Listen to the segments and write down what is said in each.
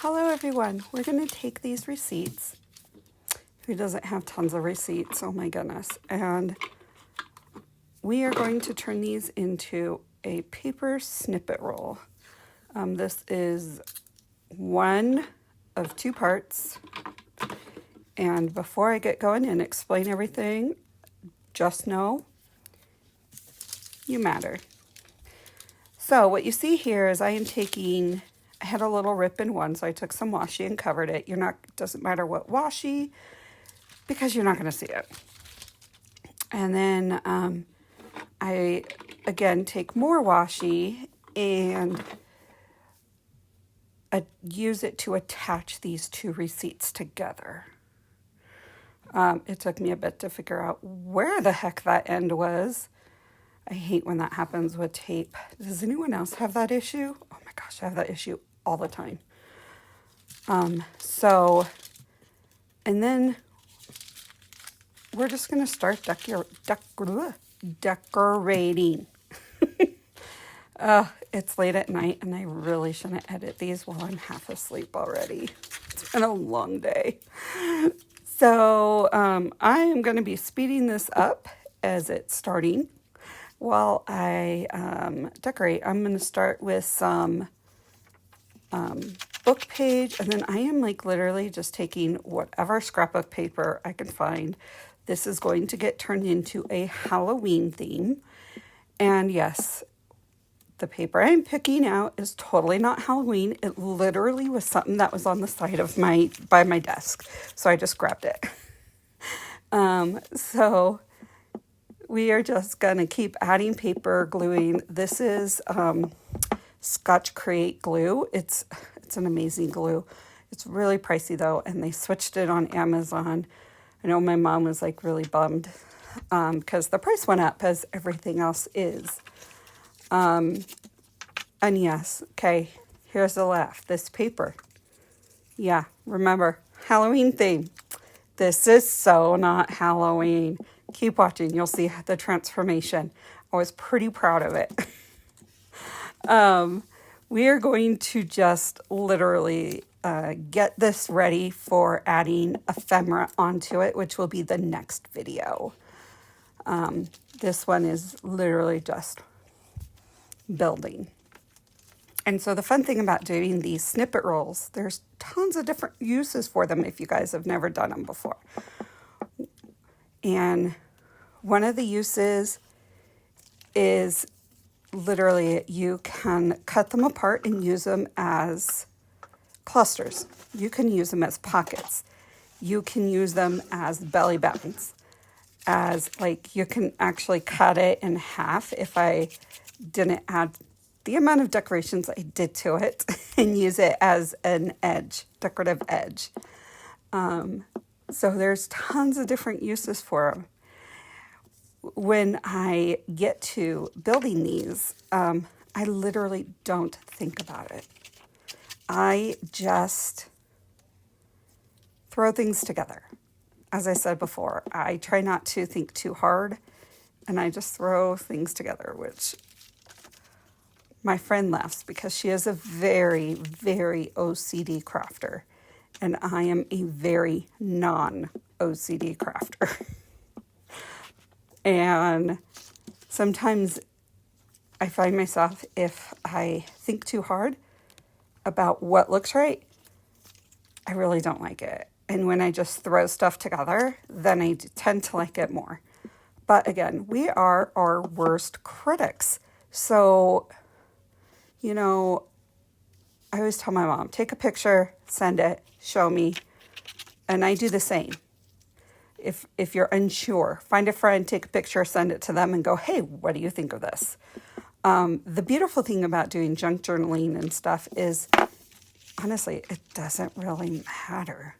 Hello everyone, we're going to take these receipts. Who doesn't have tons of receipts? Oh my goodness. And we are going to turn these into a paper snippet roll. This is one of two parts. And before I get going and explain everything, just know you matter. So what you see here is I had a little rip in one, so I took some washi and covered it. Doesn't matter what washi, because you're not going to see it. And then I, again, take more washi and use it to attach these two receipts together. It took me a bit to figure out where the heck that end was. I hate when that happens with tape. Does anyone else have that issue? Oh my gosh, I have that issue all the time. And then we're just going to start decorating. It's late at night and I really shouldn't edit these while I'm half asleep already. It's been a long day. So I am going to be speeding this up as it's starting while I decorate. I'm going to start with some book page, and then I am literally just taking whatever scrapbook paper I can find. This is going to get turned into a Halloween theme. And yes, the paper I'm picking out is totally not Halloween. It literally was something that was on the side of by my desk. So I just grabbed it. So we are just going to keep adding paper, gluing. This is Scotch Create glue. It's an amazing glue. It's really pricey though, and they switched it on Amazon. I know my mom was really bummed because the price went up as everything else is. And yes, okay, here's the laugh. This paper. Yeah, remember, Halloween theme. This is so not Halloween. Keep watching. You'll see the transformation. I was pretty proud of it. We are going to just literally get this ready for adding ephemera onto it, which will be the next video. This one is literally just building. And so the fun thing about doing these snippet rolls, there's tons of different uses for them if you guys have never done them before. And one of the uses is literally you can cut them apart and use them as clusters. You can use them as pockets. You can use them as belly buttons. You can actually cut it in half if I didn't add the amount of decorations I did to it and use it as an edge, decorative edge. So there's tons of different uses for them. When I get to building these, I literally don't think about it. I just throw things together. As I said before, I try not to think too hard, and I just throw things together, which my friend laughs because she is a very, very OCD crafter, and I am a very non-OCD crafter. And sometimes I find myself, if I think too hard about what looks right, I really don't like it. And when I just throw stuff together, then I tend to like it more. But again, we are our worst critics. So, I always tell my mom, take a picture, send it, show me. And I do the same. If you're unsure, find a friend, take a picture, send it to them and go, hey, what do you think of this? The beautiful thing about doing junk journaling and stuff is, honestly, it doesn't really matter.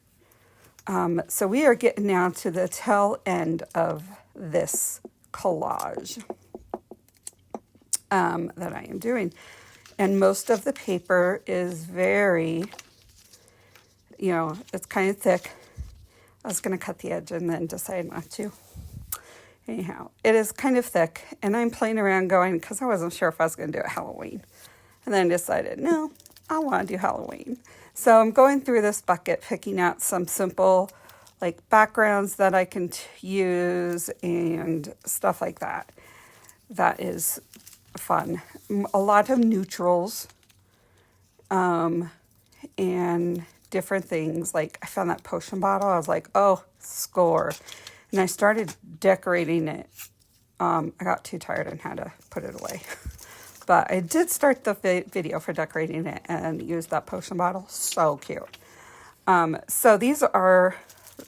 So we are getting now to the tail end of this collage that I am doing. And most of the paper is very, it's kind of thick. I was going to cut the edge and then decide not to. Anyhow, it is kind of thick, and I'm playing around going, because I wasn't sure if I was going to do it Halloween. And then I decided, no, I want to do Halloween. So I'm going through this bucket, picking out some simple like backgrounds that I can use and stuff like that. That is fun. A lot of neutrals and different things. Like I found that potion bottle. I was like, oh, score. And I started decorating it. I got too tired and had to put it away. But I did start the video for decorating it and used that potion bottle. So cute. So these are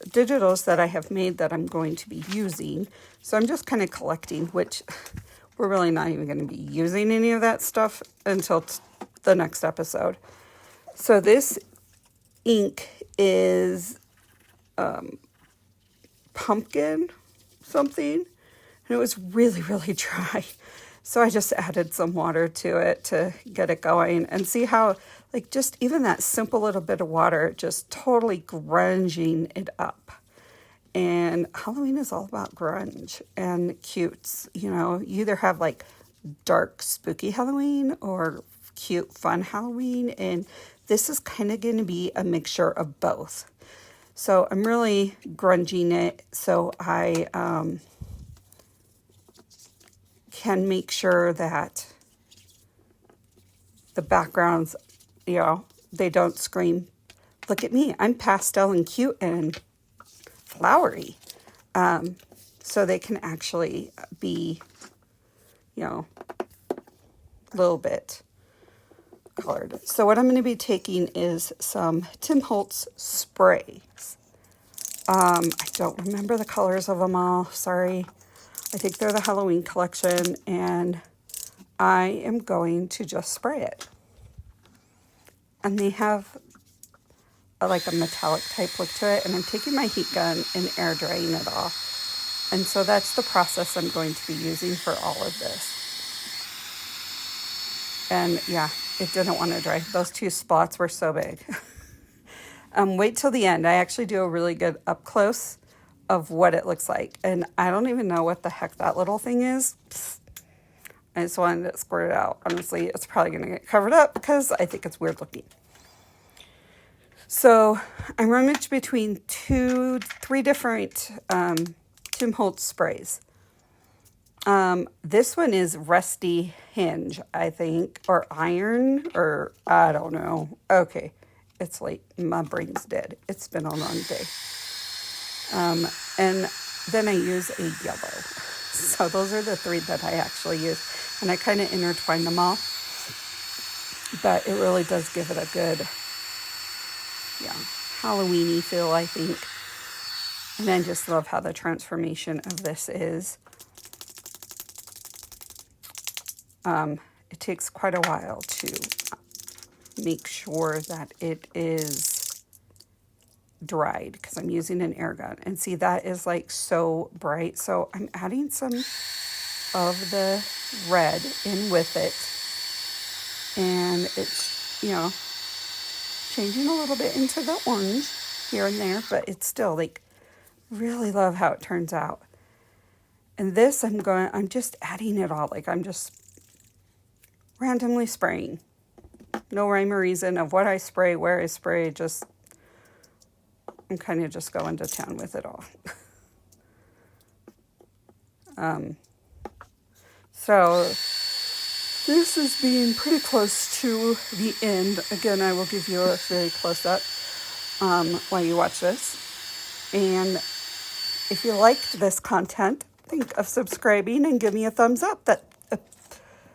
digitals that I have made that I'm going to be using. So I'm just kind of collecting, which we're really not even going to be using any of that stuff until the next episode. So this ink is pumpkin something, and it was really, really dry. So I just added some water to it to get it going and see how, like, just even that simple little bit of water, just totally grunging it up. And Halloween is all about grunge and cutes. You know, you either have like dark, spooky Halloween or cute, fun Halloween. And this is kind of going to be a mixture of both. So I'm really grunging it so I can make sure that the backgrounds, you know, they don't scream, look at me, I'm pastel and cute and flowery. So they can actually be, you know, a little bit colored. So what I'm going to be taking is some Tim Holtz sprays. I don't remember the colors of them all. Sorry. I think they're the Halloween collection, and I am going to just spray it. And they have like a metallic type look to it, and I'm taking my heat gun and air drying it off. And so that's the process I'm going to be using for all of this. And yeah, it didn't want to dry. Those two spots were so big. Wait till the end. I actually do a really good up close of what it looks like. And I don't even know what the heck that little thing is. Psst. I just wanted to squirt it out. Honestly, it's probably going to get covered up because I think it's weird looking. So I rummaged between 3 different Tim Holtz sprays. This one is Rusty Hinge, I think, or Iron, or I don't know. Okay, it's late. My brain's dead. It's been a long day. And then I use a yellow. So those are the 3 that I actually use. And I kind of intertwine them all. But it really does give it a good, yeah, Halloween-y feel, I think. And I just love how the transformation of this is. It takes quite a while to make sure that it is dried because I'm using an air gun. And see, that is like so bright. So I'm adding some of the red in with it. And it's, you know, changing a little bit into the orange here and there. But it's still like, really love how it turns out. And this, I'm just adding it all. Like I'm just randomly spraying. No rhyme or reason of what I spray, where I spray, just I'm kind of just going to town with it all. So this is being pretty close to the end. Again, I will give you a very close up while you watch this. And if you liked this content, think of subscribing and give me a thumbs up. That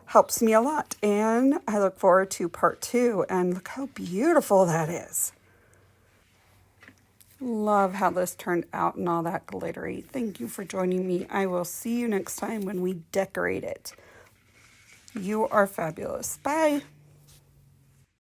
helps me a lot. And I look forward to part 2. And look how beautiful that is. Love how this turned out and all that glittery. Thank you for joining me. I will see you next time when we decorate it. You are fabulous. Bye.